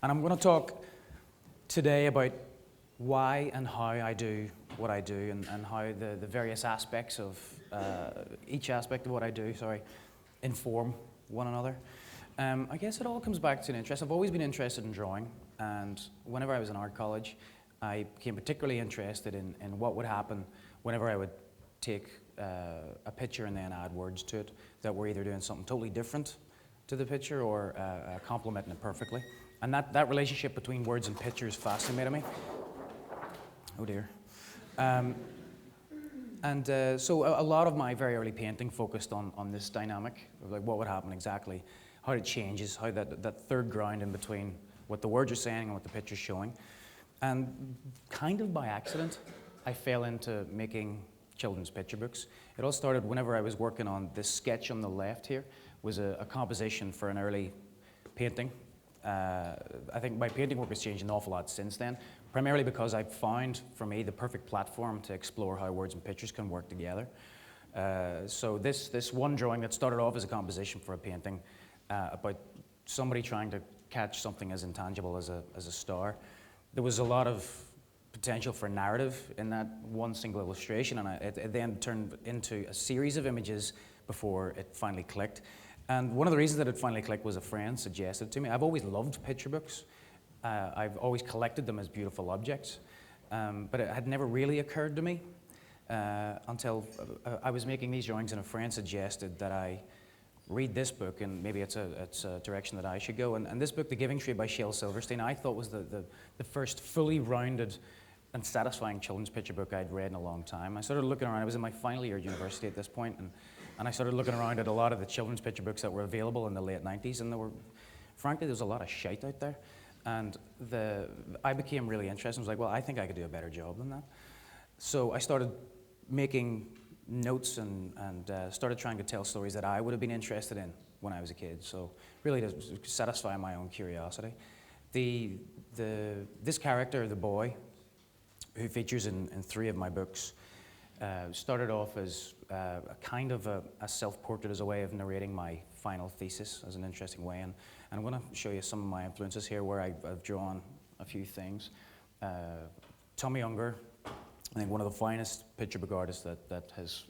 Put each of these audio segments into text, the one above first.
And I'm going to talk today about why and how I do what I do, and how the various aspects of each aspect of what I do, inform one another. I guess it all comes back to an interest. I've always been interested in drawing, and whenever I was in art college, I became particularly interested in what would happen whenever I would take a picture and then add words to it that were either doing something totally different to the picture or complementing it perfectly. And that relationship between words and pictures fascinated me. Oh dear. So a lot of my very early painting focused on this dynamic of like what would happen exactly, how it changes, how that third ground in between what the words are saying and what the picture's showing. And kind of by accident, I fell into making children's picture books. It all started whenever I was working on this sketch on the left here, was a composition for an early painting. I think my painting work has changed an awful lot since then, primarily because I've found, for me, the perfect platform to explore how words and pictures can work together. So this one drawing that started off as a composition for a painting about somebody trying to catch something as intangible as a star, there was a lot of potential for narrative in that one single illustration, and it then turned into a series of images before it finally clicked. And one of the reasons that it finally clicked was a friend suggested it to me. I've always loved picture books. I've always collected them as beautiful objects, but it had never really occurred to me until I was making these drawings, and a friend suggested that I read this book, and maybe it's a direction that I should go. And this book, The Giving Tree by Shel Silverstein, I thought was the first fully rounded and satisfying children's picture book I'd read in a long time. I started looking around. I was in my final year at university at this point, and I started looking around at a lot of the children's picture books that were available in the late 90s, and frankly, there was a lot of shite out there. And I became really interested. I was like, well, I think I could do a better job than that. So I started making notes and started trying to tell stories that I would have been interested in when I was a kid. So really to satisfy my own curiosity. This character, the boy, who features in 3 of my books, started off as a kind of a self-portrait, as a way of narrating my final thesis, as an interesting way. And I'm going to show you some of my influences here, where I've drawn a few things. Tommy Unger, I think one of the finest picture book artists that has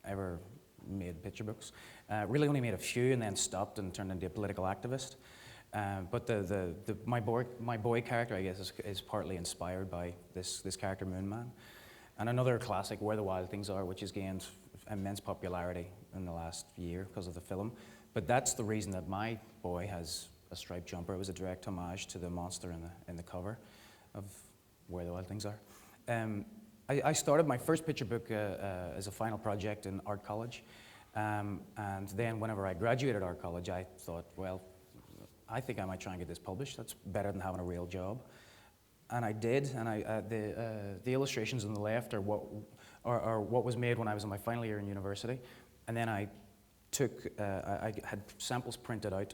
ever made picture books. Really only made a few and then stopped and turned into a political activist. But my boy character, I guess, is partly inspired by this character, Moon Man. And another classic, Where the Wild Things Are, which has gained immense popularity in the last year because of the film. But that's the reason that my boy has a striped jumper. It was a direct homage to the monster in the cover of Where the Wild Things Are. I started my first picture book as a final project in art college. And then whenever I graduated art college, I thought, well, I think I might try and get this published. That's better than having a real job. And I did, and the illustrations on the left are what was made when I was in my final year in university. And then I had samples printed out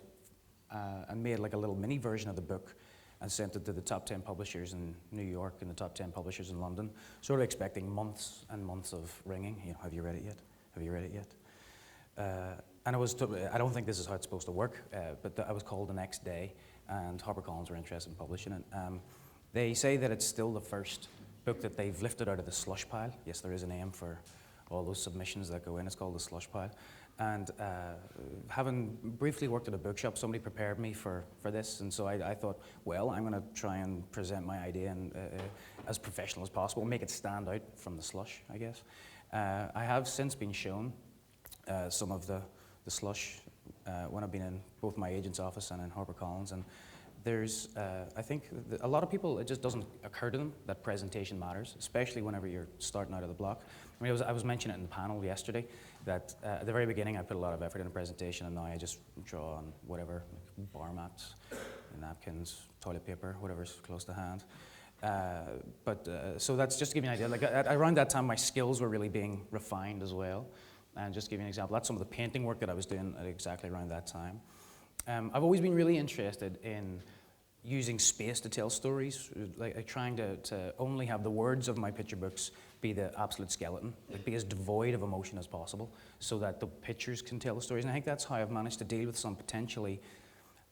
and made like a little mini version of the book and sent it to the top 10 publishers in New York and the top 10 publishers in London, sort of expecting months and months of ringing. You know, have you read it yet? Have you read it yet? And I don't think this is how it's supposed to work, but I was called the next day, and HarperCollins were interested in publishing it. They say that it's still the first book that they've lifted out of the slush pile. Yes, there is a name for all those submissions that go in. It's called the slush pile. And having briefly worked at a bookshop, somebody prepared me for this, and so I thought, well, I'm going to try and present my idea as professional as possible, make it stand out from the slush, I guess. I have since been shown some of the slush when I've been in both my agent's office and in HarperCollins, and there's, I think, a lot of people, it just doesn't occur to them that presentation matters, especially whenever you're starting out of the block. I mean, I was mentioning it in the panel yesterday that at the very beginning I put a lot of effort in a presentation, and now I just draw on whatever, like bar mats, napkins, toilet paper, whatever's close to hand. So that's just to give you an idea. Like around that time, my skills were really being refined as well. And just to give you an example, that's some of the painting work that I was doing at exactly around that time. I've always been really interested in using space to tell stories, like trying to only have the words of my picture books be the absolute skeleton, like be as devoid of emotion as possible, so that the pictures can tell the stories. And I think that's how I've managed to deal with some potentially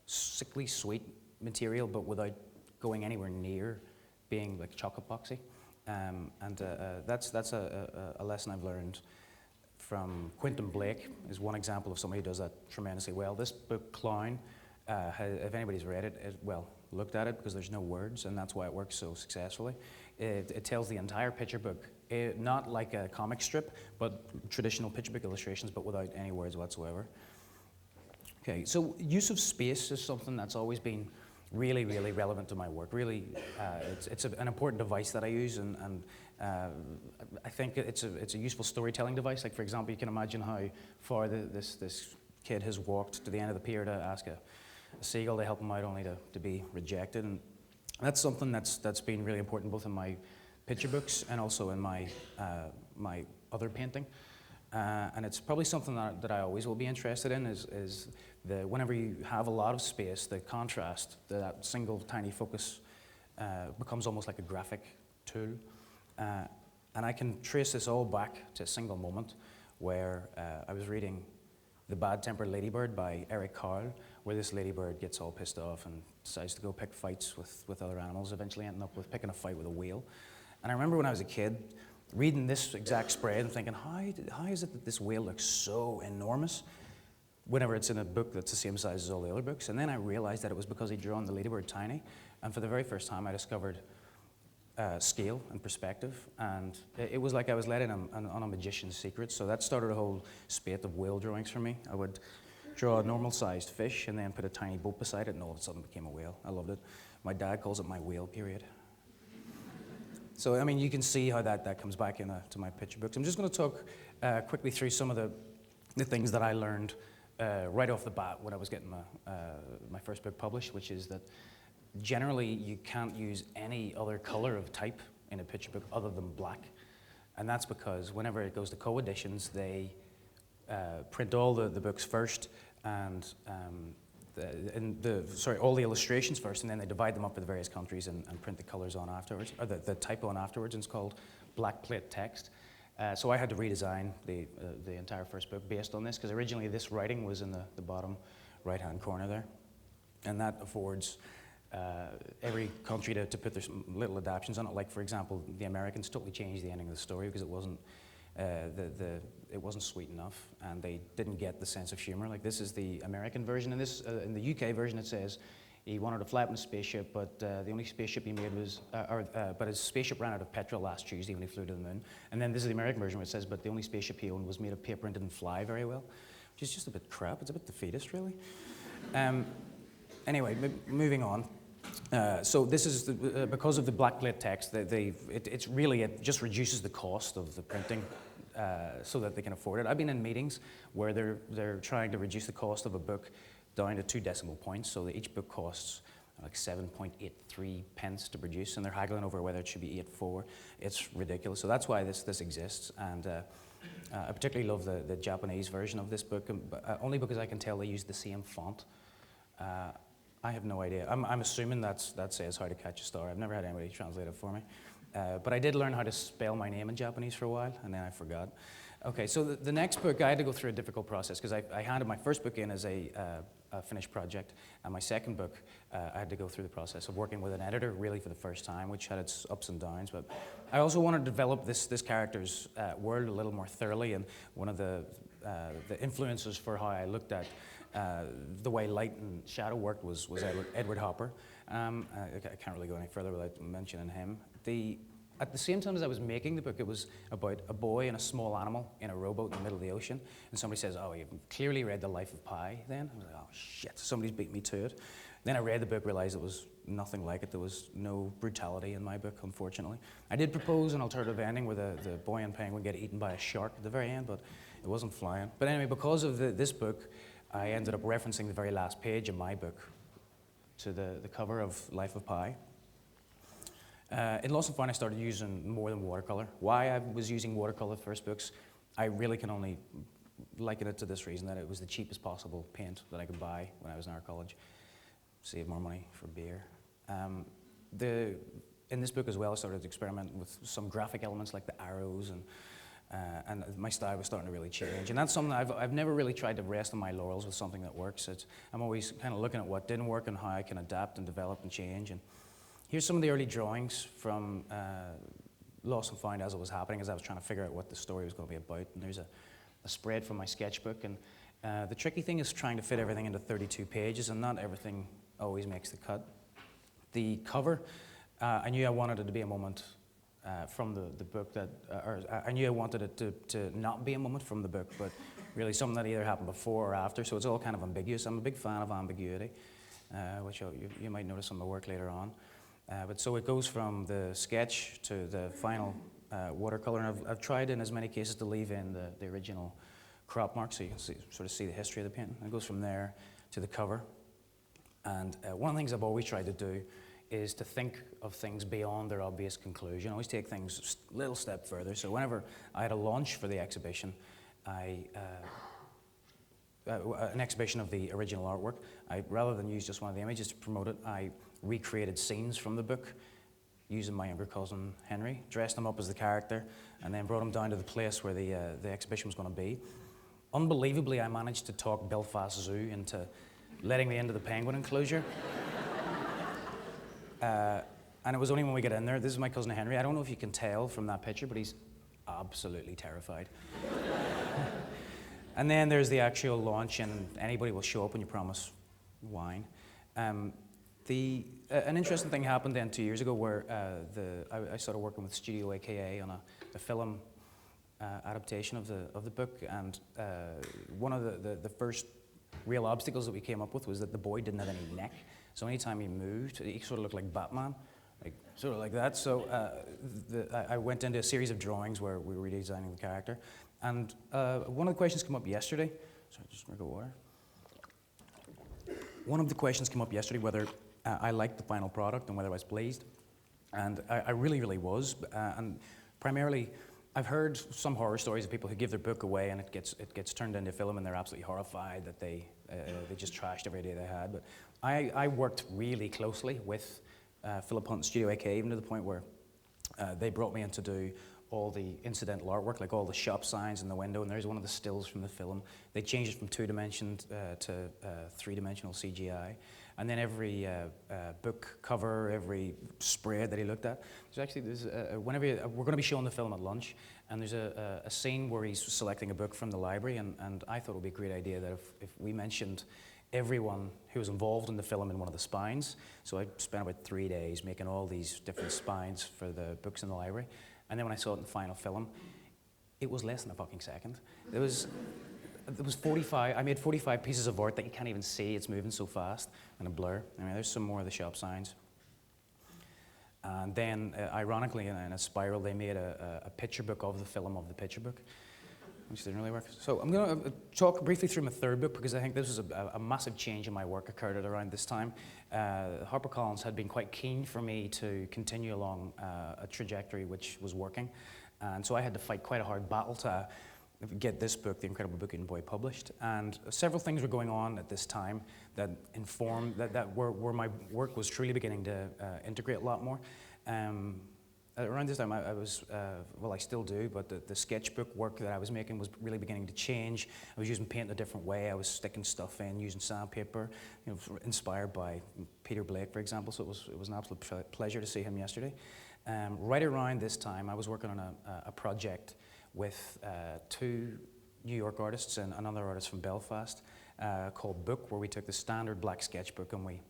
sickly sweet material, but without going anywhere near being like chocolate boxy. That's a lesson I've learned from Quentin Blake. Is one example of somebody who does that tremendously well. This book, Clown, if anybody's read it, well, looked at it, because there's no words, and that's why it works so successfully. It tells the entire picture book, not like a comic strip, but traditional picture book illustrations, but without any words whatsoever. Okay, so use of space is something that's always been really, really relevant to my work. Really, it's an important device that I use, and I think it's a useful storytelling device. Like, for example, you can imagine how far this kid has walked to the end of the pier to ask a seagull to help him out, only to be rejected. And that's something that's been really important both in my picture books and also in my other painting. And it's probably something that I always will be interested in, is whenever you have a lot of space, the contrast, that single tiny focus becomes almost like a graphic tool. And I can trace this all back to a single moment where I was reading The Bad-Tempered Ladybird by Eric Carle, where this ladybird gets all pissed off and decides to go pick fights with other animals, eventually ending up with picking a fight with a whale. And I remember when I was a kid, reading this exact spread and thinking, how is it that this whale looks so enormous whenever it's in a book that's the same size as all the other books? And then I realized that it was because he'd drawn the ladybird tiny. And for the very first time, I discovered scale and perspective. And it was like I was let in on a magician's secret. So that started a whole spate of whale drawings for me. I would draw a normal-sized fish and then put a tiny boat beside it, and all of a sudden it became a whale. I loved it. My dad calls it my whale period. So, I mean, you can see how that comes back to my picture books. I'm just going to talk quickly through some of the things that I learned right off the bat when I was getting my first book published, which is that generally you can't use any other color of type in a picture book other than black. And that's because whenever it goes to co-editions, they print all the books first and all the illustrations first, and then they divide them up with the various countries and print the colors on afterwards, or the type on afterwards, and it's called black plate text. So I had to redesign the entire first book based on this, because originally this writing was in the bottom right-hand corner there, and that affords every country to put their little adaptations on it. Like, for example, the Americans totally changed the ending of the story because it wasn't sweet enough, and they didn't get the sense of humor. Like, this is the American version, and this in the UK version it says he wanted to fly up in a spaceship, but the only spaceship he made was, but his spaceship ran out of petrol last Tuesday when he flew to the moon. And then this is the American version where it says, but the only spaceship he owned was made of paper and didn't fly very well, which is just a bit crap. It's a bit defeatist, really. Anyway, moving on. So this is because of the black plate text. It just reduces the cost of the printing so that they can afford it. I've been in meetings where they're trying to reduce the cost of a book down to 2 decimal points, so that each book costs like 7.83 pence to produce, and they're haggling over whether it should be 8.4. It's ridiculous. So that's why this exists, and I particularly love the Japanese version of this book, only because I can tell they use the same font. I have no idea. I'm assuming that says How to Catch a Star. I've never had anybody translate it for me. But I did learn how to spell my name in Japanese for a while, and then I forgot. Okay, so the next book, I had to go through a difficult process, because I handed my first book in as a finished project, and my second book, I had to go through the process of working with an editor, really for the first time, which had its ups and downs. But I also wanted to develop this character's world a little more thoroughly, and one of the influences for how I looked at the way light and shadow worked was Edward Hopper. I can't really go any further without mentioning him. At the same time as I was making the book, it was about a boy and a small animal in a rowboat in the middle of the ocean. And somebody says, oh, you've clearly read The Life of Pi then? I was like, oh, shit, somebody's beat me to it. Then I read the book, realized it was nothing like it. There was no brutality in my book, unfortunately. I did propose an alternative ending where the boy and penguin get eaten by a shark at the very end, but it wasn't flying. But anyway, because of this book, I ended up referencing the very last page of my book to the cover of Life of Pi. In Lost and Found, I started using more than watercolor. Why I was using watercolor first books, I really can only liken it to this reason, that it was the cheapest possible paint that I could buy when I was in art college. Save more money for beer. In this book as well, I started experimenting with some graphic elements like the arrows and and my style was starting to really change. And that's something I've never really tried to rest on my laurels with something that works. I'm always kind of looking at what didn't work and how I can adapt and develop and change. And here's some of the early drawings from Lost and Found as it was happening, as I was trying to figure out what the story was going to be about. And there's a spread from my sketchbook. And the tricky thing is trying to fit everything into 32 pages, and not everything always makes the cut. The cover, I knew I wanted it to be a moment from the book or I knew I wanted it to not be a moment from the book, but really something that either happened before or after, so it's all kind of ambiguous. I'm a big fan of ambiguity, which you might notice on my work later on. But so it goes from the sketch to the final watercolor, and I've tried in as many cases to leave in the original crop mark so you can sort of see the history of the painting. It goes from there to the cover. And one of the things I've always tried to do is to think of things beyond their obvious conclusion. I always take things a little step further. So whenever I had a launch for the exhibition, an exhibition of the original artwork, rather than use just one of the images to promote it, I recreated scenes from the book using my younger cousin Henry, dressed him up as the character, and then brought him down to the place where the exhibition was going to be. Unbelievably, I managed to talk Belfast Zoo into letting me into the penguin enclosure. And it was only when we got in there, this is my cousin Henry. I don't know if you can tell from that picture, but he's absolutely terrified. And then there's the actual launch, and anybody will show up when you promise wine. An interesting thing happened then 2 years ago where I started working with Studio AKA on a film adaptation of the book, and one of the first real obstacles that we came up with was that the boy didn't have any neck. So anytime he moved, he sort of looked like Batman, sort of like that. So I went into a series of drawings where we were redesigning the character. And one of the questions came up yesterday. Sorry, just drink of water. One of the questions came up yesterday whether I liked the final product and whether I was pleased. And I really, really was. And primarily, I've heard some horror stories of people who give their book away and it gets turned into film and they're absolutely horrified that they just trashed every day they had. But I worked really closely with Philip Hunt and Studio AK, even to the point where they brought me in to do all the incidental artwork, like all the shop signs in the window, and there's one of the stills from the film. They changed it from 2-dimensional to 3-dimensional CGI. And then every book cover, every spread that he looked at, we're going to be showing the film at lunch, and there's a scene where he's selecting a book from the library, and I thought it would be a great idea that if we mentioned everyone who was involved in the film in one of the spines. So I spent about 3 days making all these different spines for the books in the library. And then when I saw it in the final film, it was less than a fucking second. There was 45, I made 45 pieces of art that you can't even see, it's moving so fast, and a blur. I mean, there's some more of the shop signs. And then, ironically, in a spiral, they made a picture book of the film of the picture book, which didn't really work. So I'm going to talk briefly through my third book, because I think this was a massive change in my work occurred at around this time. HarperCollins had been quite keen for me to continue along a trajectory which was working. And so I had to fight quite a hard battle to get this book, The Incredible Book-Eaten Boy, published. And several things were going on at this time that informed, where my work was truly beginning to integrate a lot more. Around this time, I was, well, I still do, but the sketchbook work that I was making was really beginning to change. I was using paint in a different way. I was sticking stuff in, using sandpaper, inspired by Peter Blake, for example, so it was an absolute pleasure to see him yesterday. Right around this time, I was working on a project with 2 New York artists and another artist from Belfast called Book, where we took the standard black sketchbook and we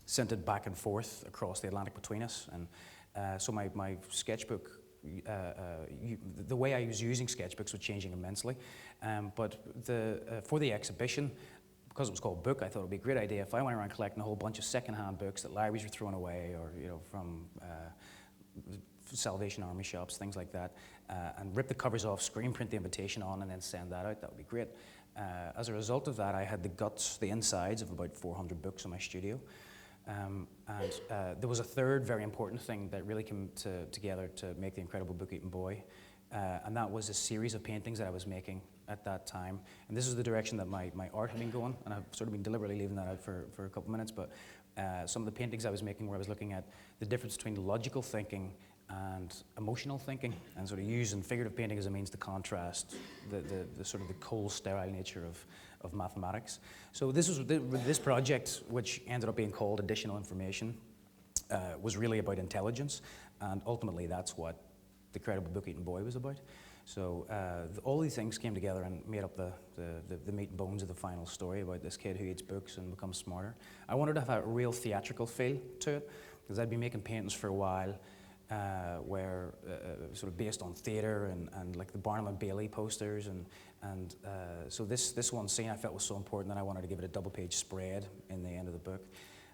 sent it back and forth across the Atlantic between us. And so my sketchbook, the way I was using sketchbooks was changing immensely. But for the exhibition, because it was called Book, I thought it would be a great idea if I went around collecting a whole bunch of secondhand books that libraries were throwing away, or from Salvation Army shops, things like that, and rip the covers off, screen print the invitation on, and then send that out. That would be great. As a result of that, I had the insides of about 400 books in my studio. There was a third very important thing that really came together to make The Incredible Book-Eaten Boy, and that was a series of paintings that I was making at that time. And this is the direction that my art had been going, and I've sort of been deliberately leaving that out for a couple minutes, but some of the paintings I was making where I was looking at the difference between logical thinking and emotional thinking, and sort of using figurative painting as a means to contrast the sort of the cold, sterile nature of mathematics. So this project, which ended up being called Additional Information, was really about intelligence, and ultimately that's what The Incredible Book-Eating Boy was about. So all these things came together and made up the meat and bones of the final story about this kid who eats books and becomes smarter. I wanted to have a real theatrical feel to it, because I'd been making paintings for a while where sort of based on theatre and like the Barnum and Bailey posters, and so this one scene I felt was so important that I wanted to give it a double-page spread in the end of the book.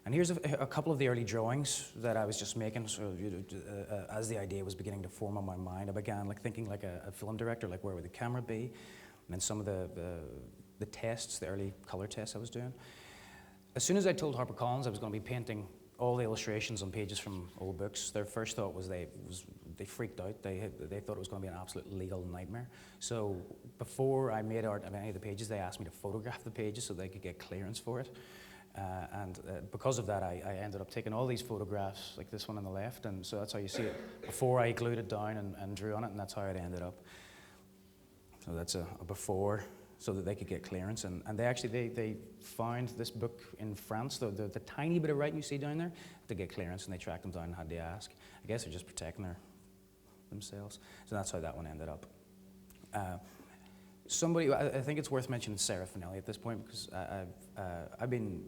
And here's a couple of the early drawings that I was just making, sort of, as the idea was beginning to form on my mind. I began like thinking like a film director, like where would the camera be, and then some of the tests, the early color tests I was doing. As soon as I told HarperCollins I was going to be painting all the illustrations on pages from old books, their first thought was they freaked out. They thought it was going to be an absolute legal nightmare. So before I made art of any of the pages, they asked me to photograph the pages so they could get clearance for it. Because of that, I ended up taking all these photographs, like this one on the left, and so that's how you see it before I glued it down and drew on it, and that's how it ended up. So that's a before, so that they could get clearance, and they found this book in France, the tiny bit of writing you see down there, to get clearance, and they tracked them down and had to ask. I guess they're just protecting themselves. So that's how that one ended up. I think it's worth mentioning Sarah Finelli at this point, because I've been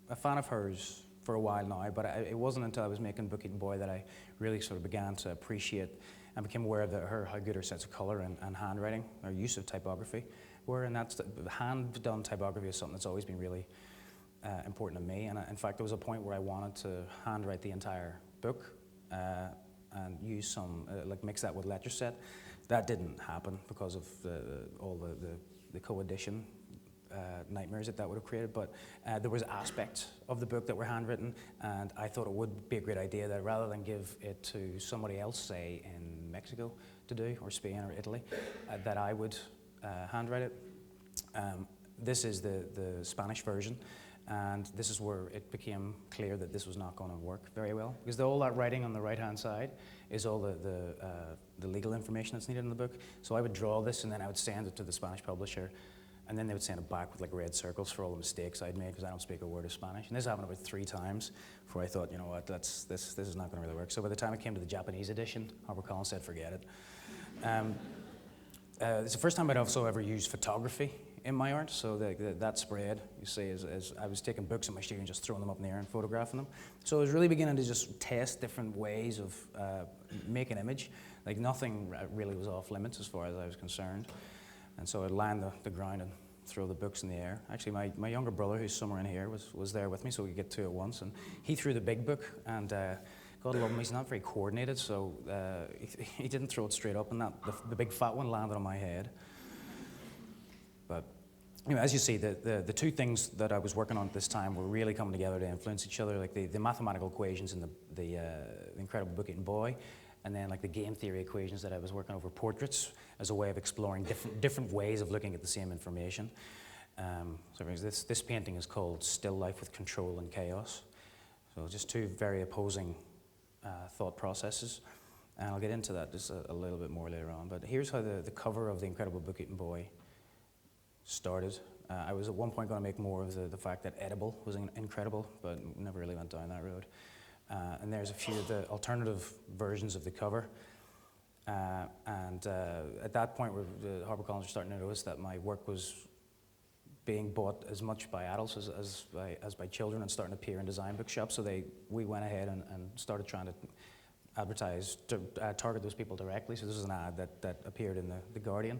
a fan of hers for a while now, but it wasn't until I was making Book-Eating Boy that I really sort of began to appreciate and became aware of how good her sense of colour and handwriting, her use of typography were, and that's hand-done typography is something that's always been really important to me. And in fact, there was a point where I wanted to handwrite the entire book and use some, mix that with Letraset. That didn't happen because of all the co-edition nightmares that would have created, but there was aspects of the book that were handwritten, and I thought it would be a great idea that rather than give it to somebody else, say in Mexico to do, or Spain or Italy, that I would handwrite it. This is the Spanish version, and this is where it became clear that this was not going to work very well, because all that writing on the right-hand side is all the legal information that's needed in the book. So I would draw this, and then I would send it to the Spanish publisher, and then they would send it back with like red circles for all the mistakes I'd made, because I don't speak a word of Spanish. And this happened about 3 times before I thought, you know what, this is not going to really work. So by the time it came to the Japanese edition, HarperCollins said, forget it. It's the first time I'd also ever used photography in my art, so that spread, you see, is I was taking books in my studio and just throwing them up in the air and photographing them. So I was really beginning to just test different ways of making image. Like nothing really was off limits as far as I was concerned. And so I'd land the ground and throw the books in the air. Actually, my younger brother, who's somewhere in here, was there with me, so we could get 2 at once. And he threw the big book, and God love him, he's not very coordinated, so he didn't throw it straight up, and the big fat one landed on my head. But as you see, the 2 things that I was working on at this time were really coming together to influence each other, like the mathematical equations in the Incredible Book-Eating Boy, and then like the game theory equations that I was working over portraits as a way of exploring different ways of looking at the same information. So this painting is called Still Life with Control and Chaos. So just 2 very opposing thought processes. And I'll get into that just a little bit more later on. But here's how the cover of The Incredible Book-Eating Boy started. I was at one point going to make more of the fact that edible was incredible, but never really went down that road. And there's a few of the alternative versions of the cover. At that point, the HarperCollins were starting to notice that my work was being bought as much by adults as by children, and starting to appear in design bookshops. So we went ahead and started trying to advertise, to target those people directly. So this is an ad that appeared in the Guardian,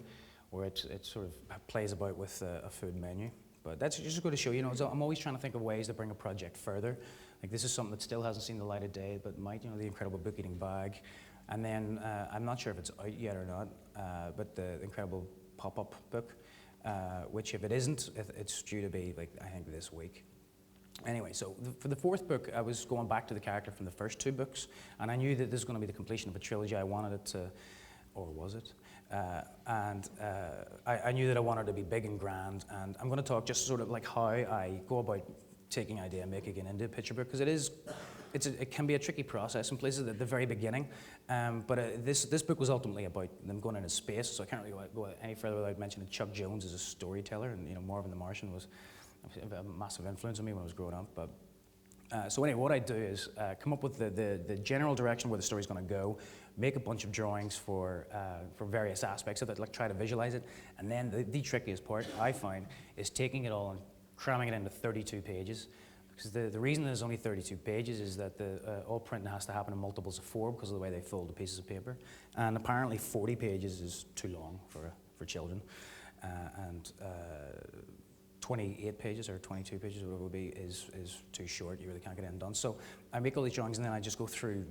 where it sort of plays about with a food menu. But that's just going to show, I'm always trying to think of ways to bring a project further. Like this is something that still hasn't seen the light of day, but might, The Incredible Book-Eating Bag. And then I'm not sure if it's out yet or not, but the Incredible Pop-Up book, which if it isn't, it's due to be, I think this week. Anyway, so for the 4th book, I was going back to the character from the first 2 books, and I knew that this was going to be the completion of a trilogy. I wanted it to, or was it? I knew that I wanted it to be big and grand, and I'm going to talk just sort of like how I go about taking idea and making it into a picture book, because it is it can be a tricky process in places at the very beginning, but this book was ultimately about them going into space, so I can't really go any further without mentioning Chuck Jones as a storyteller, and Marvin the Martian was a massive influence on me when I was growing up. But so anyway, what I do is come up with the general direction where the story's going to go, make a bunch of drawings for various aspects of it, like try to visualize it, and then the trickiest part I find is taking it all and cramming it into 32 pages. Because the reason there's only 32 pages is that all printing has to happen in multiples of 4 because of the way they fold the pieces of paper, and apparently 40 pages is too long for children, and 28 pages or 22 pages, whatever it would be, is too short. You really can't get it done. So I make all these drawings, and then I just go through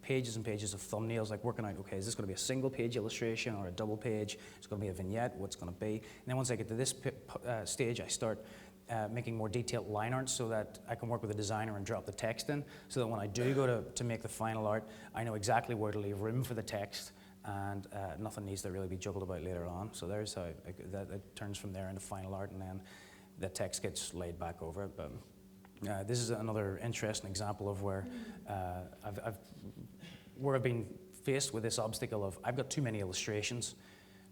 pages and pages of thumbnails, like working out, okay, is this going to be a single page illustration or a double page? It's going to be a vignette, what's going to be? And then once I get to this stage, I start making more detailed line art so that I can work with a designer and drop the text in, so that when I do go to make the final art, I know exactly where to leave room for the text, and nothing needs to really be juggled about later on. So there's how it turns from there into final art, and then the text gets laid back over it. But this is another interesting example of where I've been faced with this obstacle of I've got too many illustrations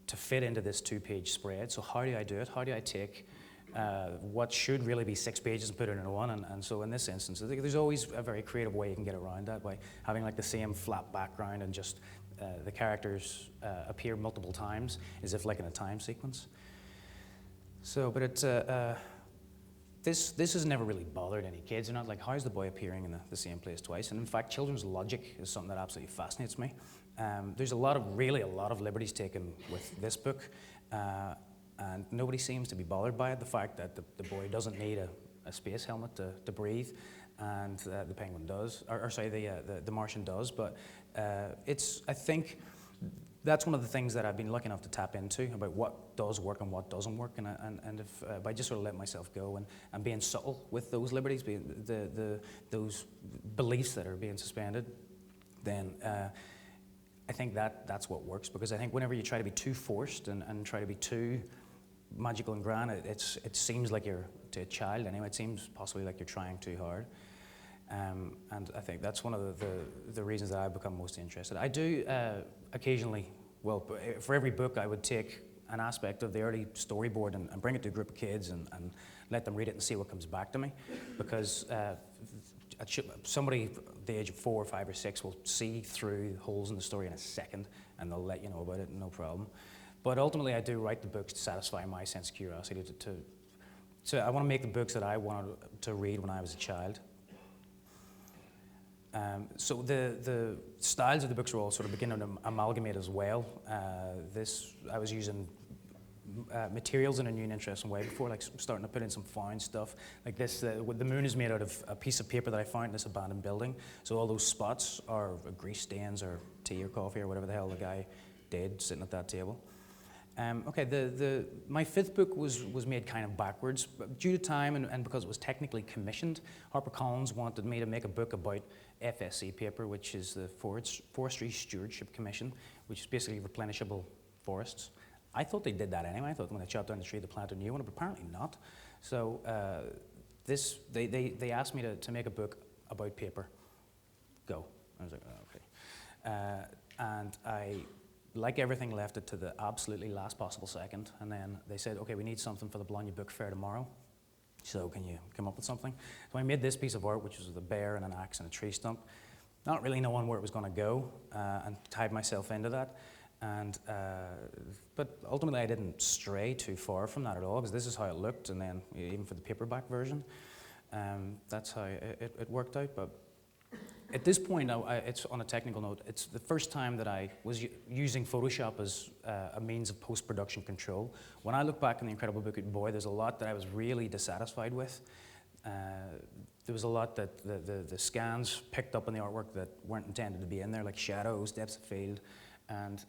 to fit into this 2-page spread. So how do I do it? How do I take what should really be 6 pages and put it into one? And so in this instance, I think there's always a very creative way you can get around that by having like the same flat background and just the characters appear multiple times as if like in a time sequence. So, but it's this has never really bothered any kids. They're not like, how's the boy appearing in the same place twice? And in fact, children's logic is something that absolutely fascinates me. There's a lot of liberties taken with this book, and nobody seems to be bothered by it. The fact that the boy doesn't need a space helmet to breathe, and the penguin does, or sorry, the Martian does. But I think that's one of the things that I've been lucky enough to tap into about what does work and what doesn't work, and if by just sort of letting myself go and being subtle with those liberties, being those beliefs that are being suspended, then I think that's what works. Because I think whenever you try to be too forced and try to be too magical and grand, it seems like you're, to a child anyway, it seems possibly like you're trying too hard. And I think that's one of the reasons that I've become most interested. I do occasionally, well, for every book I would take an aspect of the early storyboard and bring it to a group of kids and let them read it and see what comes back to me. Because somebody at the age of 4 or 5 or 6 will see through holes in the story in a second, and they'll let you know about it, no problem. But ultimately I do write the books to satisfy my sense of curiosity. So I want to make the books that I wanted to read when I was a child. So the styles of the books are all sort of beginning to amalgamate as well. I was using materials in a new and interesting way before, like starting to put in some found stuff. Like this, the moon is made out of a piece of paper that I found in this abandoned building. So all those spots are grease stains or tea or coffee or whatever the hell the guy did sitting at that table. Okay, my 5th book was made kind of backwards, but due to time and because it was technically commissioned. HarperCollins wanted me to make a book about FSC paper, which is the Forestry Stewardship Commission, which is basically replenishable forests. I thought they did that anyway. I thought when they chopped down the tree, they planted a new one, but apparently not. So they asked me to make a book about paper. Go. I was like, oh, okay. And I, like everything, left it to the absolutely last possible second. And then they said, okay, we need something for the Bologna Book Fair tomorrow. So can you come up with something? So I made this piece of art, which was with a bear and an axe and a tree stump, not really knowing where it was going to go, and tied myself into that. And but ultimately I didn't stray too far from that at all, because this is how it looked, and then even for the paperback version, that's how it worked out. But at this point, it's on a technical note, it's the first time that I was using Photoshop as a means of post-production control. When I look back on The Incredible Boy, there's a lot that I was really dissatisfied with. There was a lot that the scans picked up in the artwork that weren't intended to be in there, like shadows, depths of field. And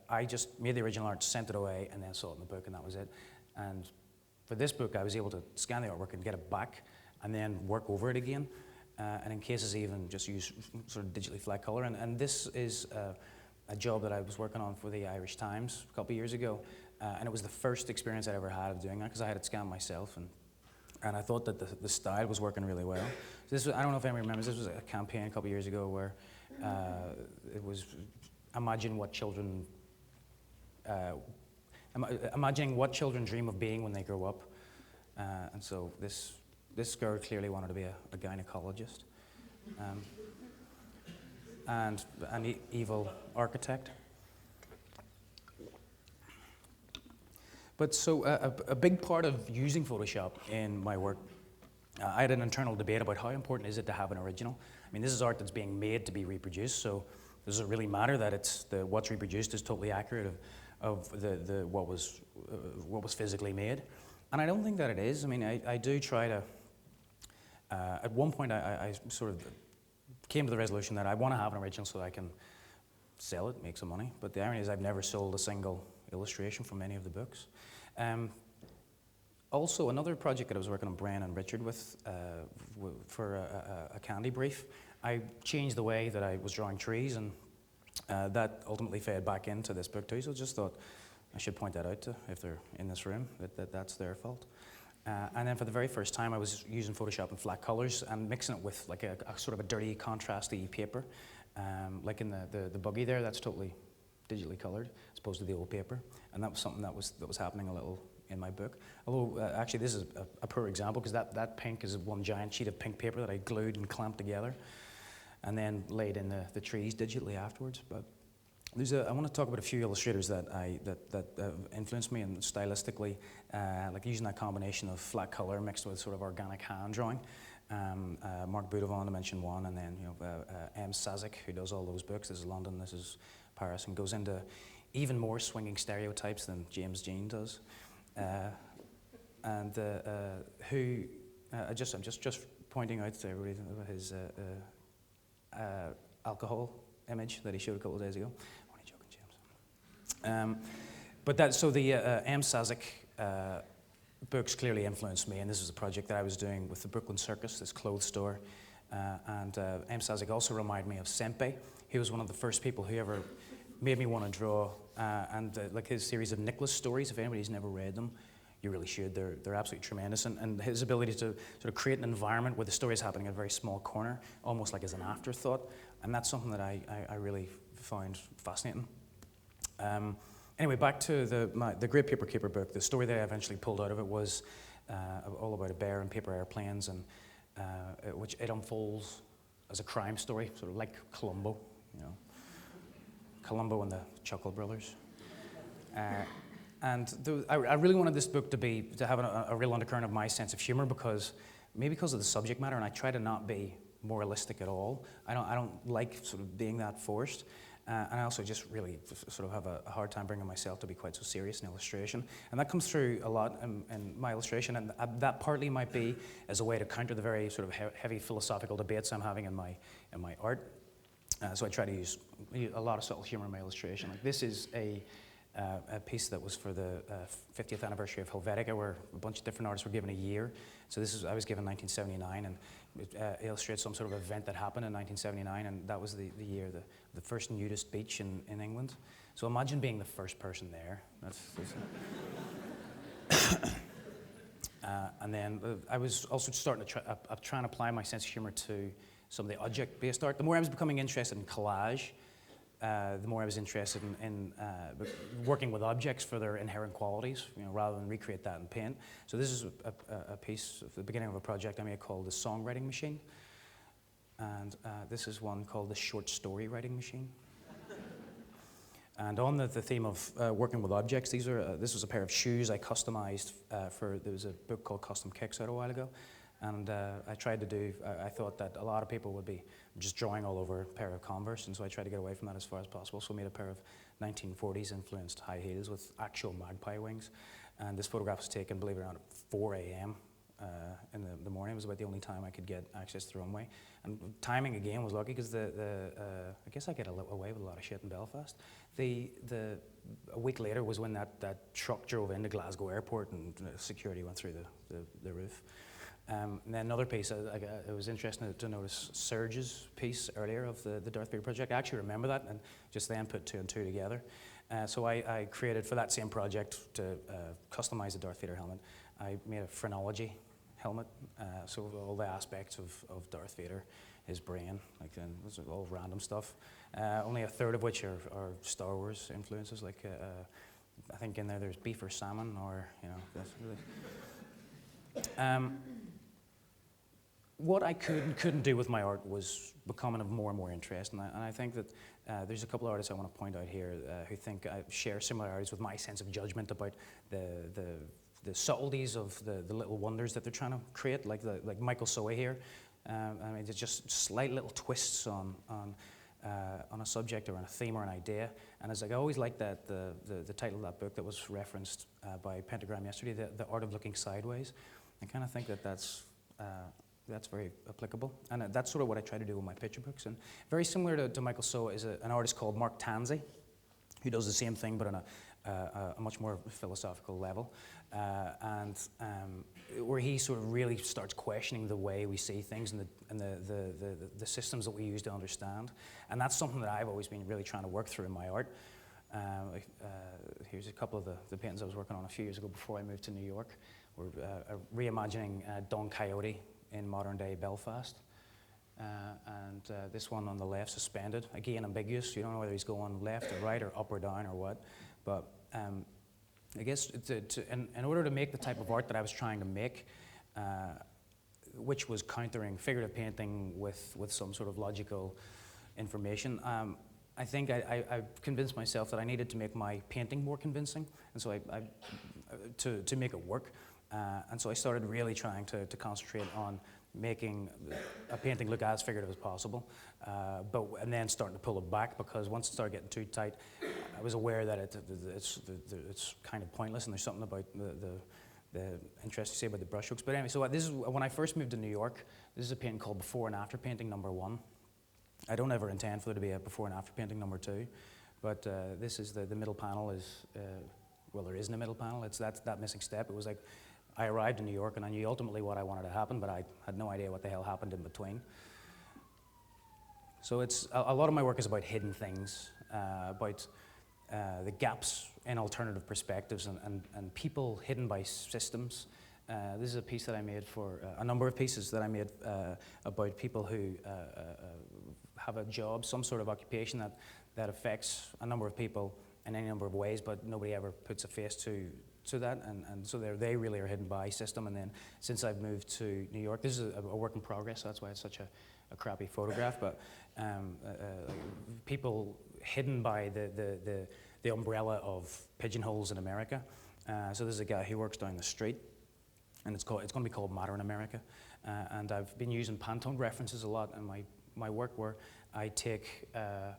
I just made the original art, sent it away, and then saw it in the book, and that was it. And for this book, I was able to scan the artwork and get it back, and then work over it again. And in cases even just use sort of digitally flat color. And this is a job that I was working on for the Irish Times a couple of years ago. And it was the first experience I ever had of doing that, because I had it scanned myself. And I thought that the style was working really well. This was, I don't know if anyone remembers, this was a campaign a couple of years ago where it was imagine what children, imagining what children dream of being when they grow up. And so this girl clearly wanted to be a gynecologist and an evil architect. But so a big part of using Photoshop in my work, I had an internal debate about how important is it to have an original. I mean, this is art that's being made to be reproduced, so does it really matter that it's what's reproduced is totally accurate of what was physically made? And I don't think that it is. I mean, I do try to. At one point, I sort of came to the resolution that I want to have an original so that I can sell it, make some money. But the irony is, I've never sold a single illustration from any of the books. Also, another project that I was working on, Brian and Richard, with for a candy brief, I changed the way that I was drawing trees, and that ultimately fed back into this book too. So I just thought I should point that out to, if they're in this room, that's their fault. And then for the very first time, I was using Photoshop in flat colors and mixing it with like a sort of a dirty, contrasty paper. Like in the buggy there, that's totally digitally colored as opposed to the old paper. And that was something that was happening a little in my book. Although, actually, this is a poor example because that pink is one giant sheet of pink paper that I glued and clamped together and then laid in the trees digitally afterwards. But I want to talk about a few illustrators that influenced me and stylistically, like using that combination of flat color mixed with sort of organic hand drawing. Mark Boudevant, to mention one, and then M. Sazek, who does all those books. This is London, this is Paris, and goes into even more swinging stereotypes than James Jean does. I'm just pointing out to everybody his alcohol image that he showed a couple of days ago. I'm only joking, James. But the M. Sazek books clearly influenced me, and this was a project that I was doing with the Brooklyn Circus, this clothes store. And M. Sazek also reminded me of Sempe. He was one of the first people who ever made me want to draw, like his series of Nicholas stories. If anybody's never read them, you really should. They're absolutely tremendous. And his ability to sort of create an environment where the story is happening in a very small corner, almost like as an afterthought. And that's something that I really found fascinating. Anyway, back to the Great Paper Caper book. The story that I eventually pulled out of it was all about a bear and paper airplanes, and which it unfolds as a crime story, sort of like Columbo, Columbo and the Chuckle Brothers. I really wanted this book to have a real undercurrent of my sense of humor, maybe because of the subject matter, and I try to not be moralistic at all. I don't like sort of being that forced. And I also just really sort of have a hard time bringing myself to be quite so serious in illustration. And that comes through a lot in my illustration, and that partly might be as a way to counter the very sort of heavy philosophical debates I'm having in my art. So I try to use a lot of subtle humor in my illustration. Like this is a piece that was for the 50th anniversary of Helvetica, where a bunch of different artists were given a year. So I was given 1979, and it illustrates some sort of event that happened in 1979, and that was the year, the first nudist beach in England. So imagine being the first person there. And then I was also starting to try and apply my sense of humor to some of the object-based art. The more I was becoming interested in collage, the more I was interested in working with objects for their inherent qualities, rather than recreate that in paint. So this is a piece at the beginning of a project I made called the Songwriting Machine, and this is one called the Short Story Writing Machine. And on the theme of working with objects, this was a pair of shoes I customized there was a book called Custom Kicks out a while ago. And I thought that a lot of people would be just drawing all over a pair of Converse, and so I tried to get away from that as far as possible. So I made a pair of 1940s influenced high heels with actual magpie wings. And this photograph was taken, believe it or not, at 4 a.m. In the morning. It was about the only time I could get access to the runway. And timing again was lucky because I guess I get away with a lot of shit in Belfast. A week later was when that truck drove into Glasgow Airport and security went through the roof. And then another piece, it was interesting to notice Serge's piece earlier of the Darth Vader project. I actually remember that and just then put two and two together. So I created, for that same project, to customize the Darth Vader helmet, I made a phrenology helmet. So all the aspects of Darth Vader, his brain, like those are all random stuff. Only a third of which are Star Wars influences. Like I think in there's beef or salmon, or that's really. What I could and couldn't do with my art was becoming of more and more interest, and I think that there's a couple of artists I want to point out here who think I share similarities with my sense of judgment about the subtleties of the little wonders that they're trying to create, like Michael Sowa here. I mean, it's just slight little twists on a subject or on a theme or an idea. And as I always liked that the title of that book that was referenced by Pentagram yesterday, the Art of Looking Sideways. I kind of think that's very applicable, and that's sort of what I try to do with my picture books. And very similar to Michael Sowa is an artist called Mark Tansey, who does the same thing but on a much more philosophical level, where he sort of really starts questioning the way we see things and the systems that we use to understand. And that's something that I've always been really trying to work through in my art. Here's a couple of the paintings I was working on a few years ago before I moved to New York. We're reimagining Don Quixote in modern-day Belfast. This one on the left, suspended, again ambiguous. You don't know whether he's going left or right or up or down or what. But I guess in order to make the type of art that I was trying to make, which was countering figurative painting with some sort of logical information, I think I convinced myself that I needed to make my painting more convincing, and so to make it work. And so I started really trying to concentrate on making a painting look as figurative as possible, and then starting to pull it back, because once it started getting too tight, I was aware that it's kind of pointless, and there's something about the interest you say about the brushstrokes. But anyway, so this is when I first moved to New York. This is a painting called Before and After Painting Number 1. I don't ever intend for there to be a Before and After Painting Number 2, but this is the middle panel is, well, there isn't a middle panel. It's that missing step. It was like, I arrived in New York and I knew ultimately what I wanted to happen, but I had no idea what the hell happened in between. So it's a lot of my work is about hidden things, about the gaps in alternative perspectives and people hidden by systems. This is a piece that I made for a number of pieces that I made about people who have a job, some sort of occupation that affects a number of people in any number of ways, but nobody ever puts a face to that, and so they really are hidden by system. And then since I've moved to New York, this is a work in progress, so that's why it's such a crappy photograph, but people hidden by the umbrella of pigeonholes in America. So this is a guy who works down the street, and it's going to be called Matter in America. And I've been using Pantone references a lot in my work, where I take a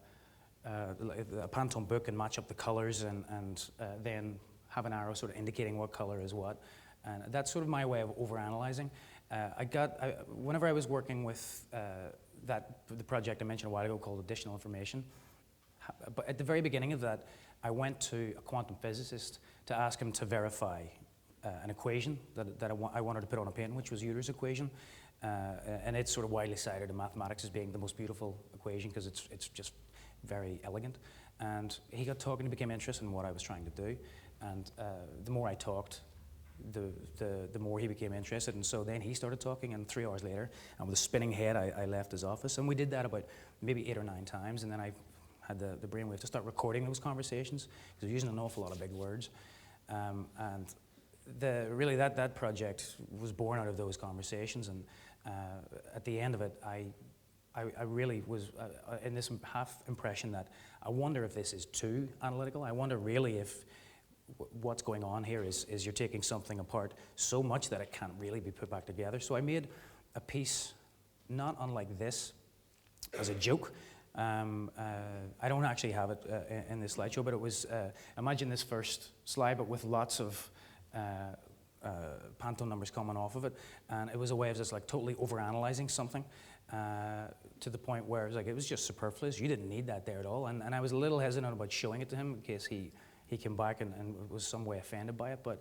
Pantone book and match up the colors, and then have an arrow sort of indicating what color is what. And that's sort of my way of overanalyzing. Whenever I was working with the project I mentioned a while ago called Additional Information, but at the very beginning of that, I went to a quantum physicist to ask him to verify an equation that I wanted to put on a painting, which was Euler's equation. And it's sort of widely cited in mathematics as being the most beautiful equation, because it's just very elegant. And he got talking, he became interested in what I was trying to do. And the more I talked, the more he became interested. And so then he started talking, and 3 hours later, and with a spinning head, I left his office. And we did that about maybe 8 or 9 times. And then I had the brainwave to start recording those conversations, because I was using an awful lot of big words. And really that project was born out of those conversations. And at the end of it, I really was in this half impression that I wonder if this is too analytical. I wonder really if what's going on here is you're taking something apart so much that it can't really be put back together. So I made a piece not unlike this as a joke. I don't actually have it in this slideshow, but it was, imagine this first slide, but with lots of Pantone numbers coming off of it. And it was a way of just like totally overanalyzing something to the point where it was just superfluous. You didn't need that there at all. And I was a little hesitant about showing it to him in case he came back and was some way offended by it. But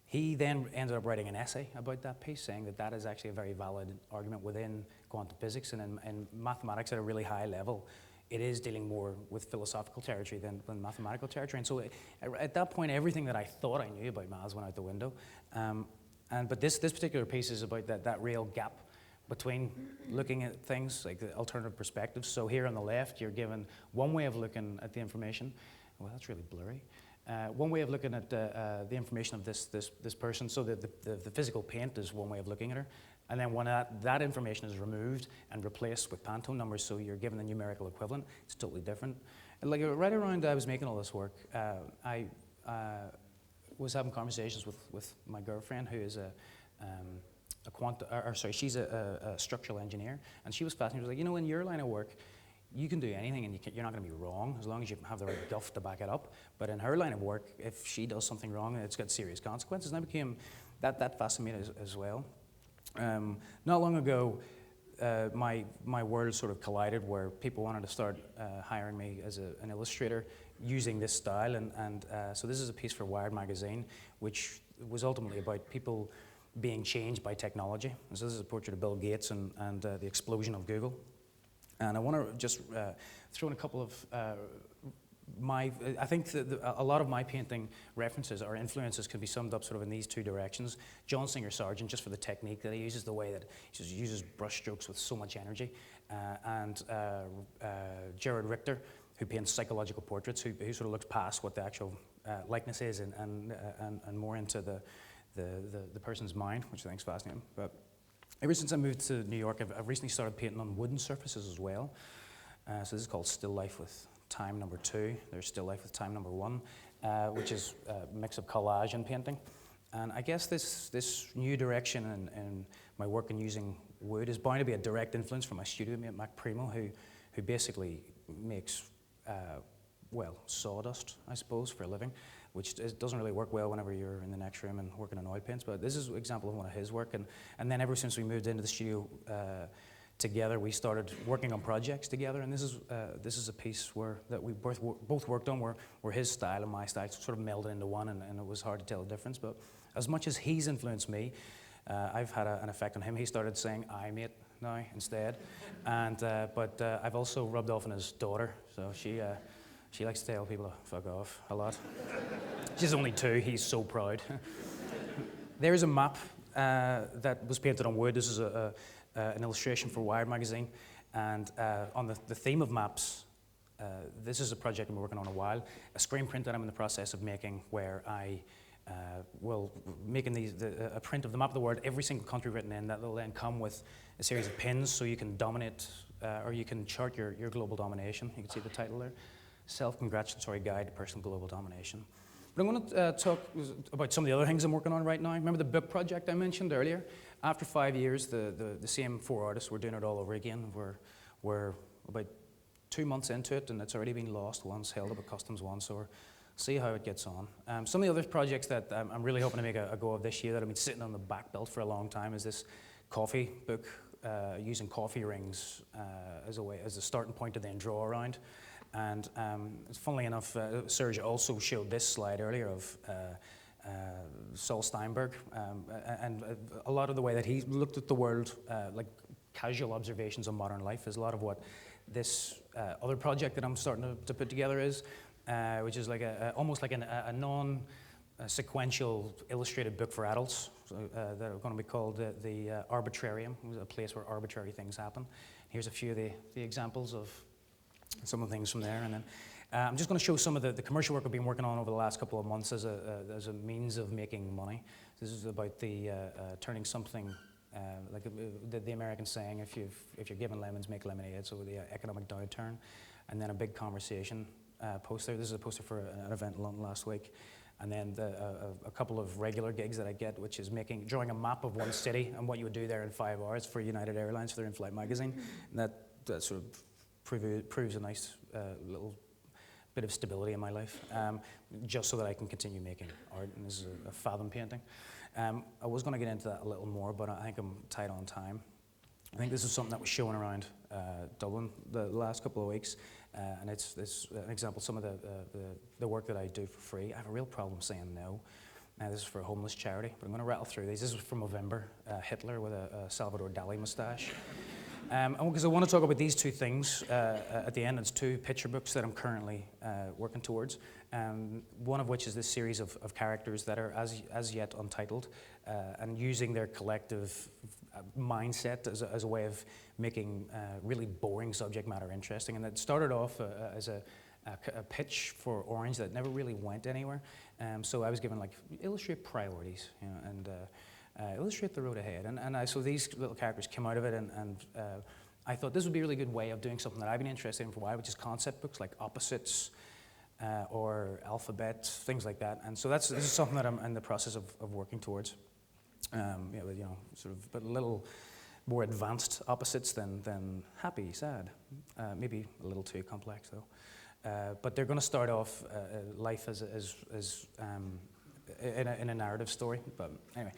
he then ended up writing an essay about that piece, saying that is actually a very valid argument within quantum physics, and in mathematics at a really high level, it is dealing more with philosophical territory than mathematical territory. And so at that point, everything that I thought I knew about maths went out the window. But this particular piece is about that real gap between looking at things, like the alternative perspectives. So here on the left, you're given one way of looking at the information. Well, that's really blurry. One way of looking at the information of this person, so the physical paint is one way of looking at her. And then when that information is removed and replaced with Pantone numbers, so you're given the numerical equivalent, it's totally different. And like right around I was making all this work, I was having conversations with my girlfriend, who is she's a structural engineer, and she was fascinated. She was like, you know, in your line of work, you can do anything and you're not going to be wrong as long as you have the right guff to back it up. But in her line of work, if she does something wrong, it's got serious consequences. And I became that fascinated as well. Not long ago, my world sort of collided, where people wanted to start hiring me as an illustrator using this style. And so this is a piece for Wired magazine, which was ultimately about people being changed by technology. And so this is a portrait of Bill Gates and the explosion of Google. And I want to just throw in a couple of I think that a lot of my painting references or influences can be summed up sort of in these two directions. John Singer Sargent, just for the technique that he uses, the way that he just uses brush strokes with so much energy, and Gerard Richter, who paints psychological portraits, who sort of looks past what the actual likeness is and more into the person's mind, which I think is fascinating. But ever since I moved to New York, I've recently started painting on wooden surfaces as well. So this is called Still Life with Time number 2. There's Still Life with Time number 1, which is a mix of collage and painting. And I guess this new direction in my work in using wood is bound to be a direct influence from my studio mate, Mac Primo, who basically makes, sawdust, I suppose, for a living, which doesn't really work well whenever you're in the next room and working on oil paints. But this is an example of one of his work. And then ever since we moved into the studio together, we started working on projects together. And this is a piece that we both worked on where his style and my style sort of melded into one, and it was hard to tell the difference. But as much as he's influenced me, I've had an effect on him. He started saying "I mate" now instead. But I've also rubbed off on his daughter, so she likes to tell people to fuck off a lot. She's only 2, he's so proud. There's a map that was painted on wood. This is an illustration for Wired magazine. And on the theme of maps, this is a project I've been working on a while. A screen print that I'm in the process of making, where I will making a print of the map of the world, every single country written in, that will then come with a series of pins so you can dominate, or you can chart your global domination. You can see the title there. Self-Congratulatory Guide to Personal Global Domination. But I'm going to talk about some of the other things I'm working on right now. Remember the book project I mentioned earlier? After 5 years, the same 4 artists were doing it all over again. We're about 2 months into it, and it's already been lost once, held up at customs once, so we'll see how it gets on. Some of the other projects that I'm really hoping to make a go of this year that I've been sitting on the back belt for a long time is this coffee book, using coffee rings as a starting point to then draw around. And funnily enough, Serge also showed this slide earlier of Saul Steinberg, and a lot of the way that he looked at the world, like casual observations on modern life, is a lot of what this other project that I'm starting to put together is, which is like almost like a non-sequential illustrated book for adults that are going to be called the Arbitrarium, a place where arbitrary things happen. Here's a few of the examples of some of the things from there, and then I'm just going to show some of the commercial work I've been working on over the last couple of months as a means of making money. This is about the turning something like the American saying, if you're given lemons, make lemonade. So the economic downturn, and then a big conversation poster. This is a poster for an event in London last week, and then a couple of regular gigs that I get, which is drawing a map of one city and what you would do there in 5 hours for United Airlines for their in-flight magazine, and that sort of proves a nice little bit of stability in my life, just so that I can continue making art. And this is a Fathom painting. I was going to get into that a little more, but I think I'm tight on time. I think this is something that was showing around Dublin the last couple of weeks, and it's an example of some of the work that I do for free. I have a real problem saying no. This is for a homeless charity, but I'm going to rattle through these. This is from Movember, Hitler with a Salvador Dali mustache. Because I want to talk about these two things at the end. It's two picture books that I'm currently working towards. One of which is this series of characters that are as yet untitled, and using their collective mindset as a way of making really boring subject matter interesting. And it started off as a pitch for Orange that never really went anywhere. So I was given like, illustrate priorities, you know, and illustrate the road ahead. So these little characters came out of it, and I thought this would be a really good way of doing something that I've been interested in for a while, which is concept books like Opposites or Alphabet, things like that. And so this is something that I'm in the process of working towards. Sort of, but a little more advanced opposites than happy, sad. Maybe a little too complex though. But they're going to start off life as in a narrative story. But anyway,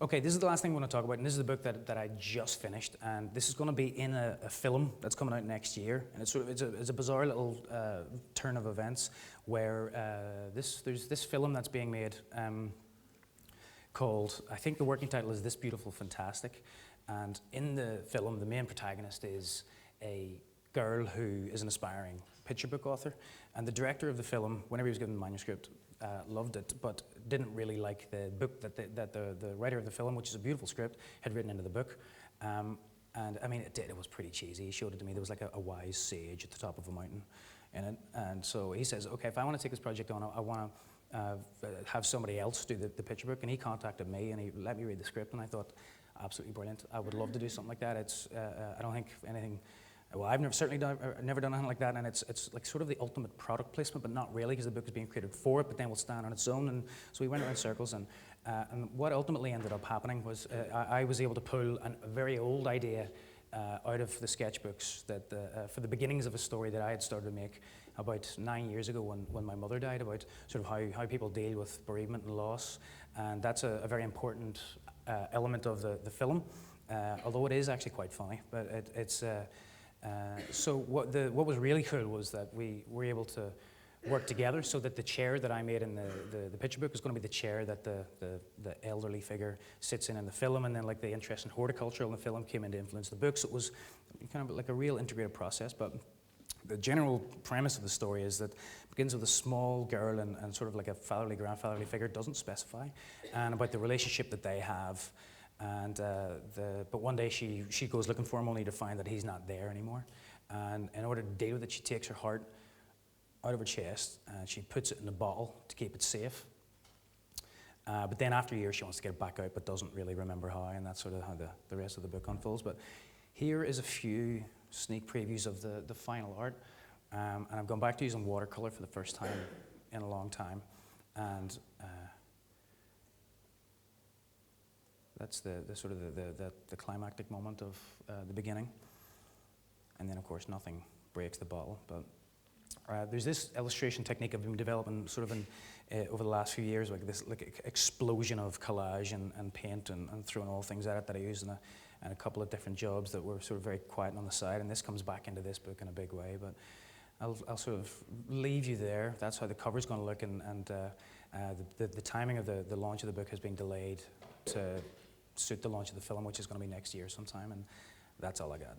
okay, this is the last thing I want to talk about, and this is the book that I just finished, and this is going to be in a film that's coming out next year, and it's a bizarre little turn of events where there's this film that's being made called, I think the working title is This Beautiful Fantastic, and in the film the main protagonist is a girl who is an aspiring picture book author, and the director of the film, whenever he was given the manuscript, loved it, but didn't really like the book that the writer of the film, which is a beautiful script, had written into the book. And I mean, it was pretty cheesy. He showed it to me. There was like a wise sage at the top of a mountain in it. And so he says, okay, if I want to take this project on, I want to have somebody else do the picture book. And he contacted me and he let me read the script, and I thought, absolutely brilliant. I would love to do something like that. It's I don't think anything. Well, I've never done anything like that, and it's like sort of the ultimate product placement, but not really, because the book is being created for it, but then will stand on its own. And so we went around circles, and what ultimately ended up happening was I was able to pull a very old idea out of the sketchbooks that for the beginnings of a story that I had started to make about 9 years ago when my mother died, about sort of how people deal with bereavement and loss, and that's a very important element of the film, although it is actually quite funny, but it's. So what was really cool was that we were able to work together, so that the chair that I made in the picture book is going to be the chair that the elderly figure sits in the film, and then like the interest in horticulture in the film came in to influence the book. So it was kind of like a real integrated process. But the general premise of the story is that it begins with a small girl and sort of like a fatherly, grandfatherly figure, doesn't specify, and about the relationship that they have. And but one day she goes looking for him, only to find that he's not there anymore. And in order to deal with it, she takes her heart out of her chest and she puts it in a bottle to keep it safe. But then after a year, she wants to get it back out, but doesn't really remember how, and that's sort of how the rest of the book unfolds. But here is a few sneak previews of the final art. And I've gone back to using watercolor for the first time in a long time. And that's the sort of the climactic moment of the beginning. And then, of course, nothing breaks the bottle. But there's this illustration technique I've been developing sort of over the last few years, like this explosion of collage and paint and throwing all things at it that I use in a couple of different jobs that were sort of very quiet on the side. And this comes back into this book in a big way. But I'll sort of leave you there. That's how the cover's going to look. And the timing of the launch of the book has been delayed to suit the launch of the film, which is going to be next year sometime. And that's all I got.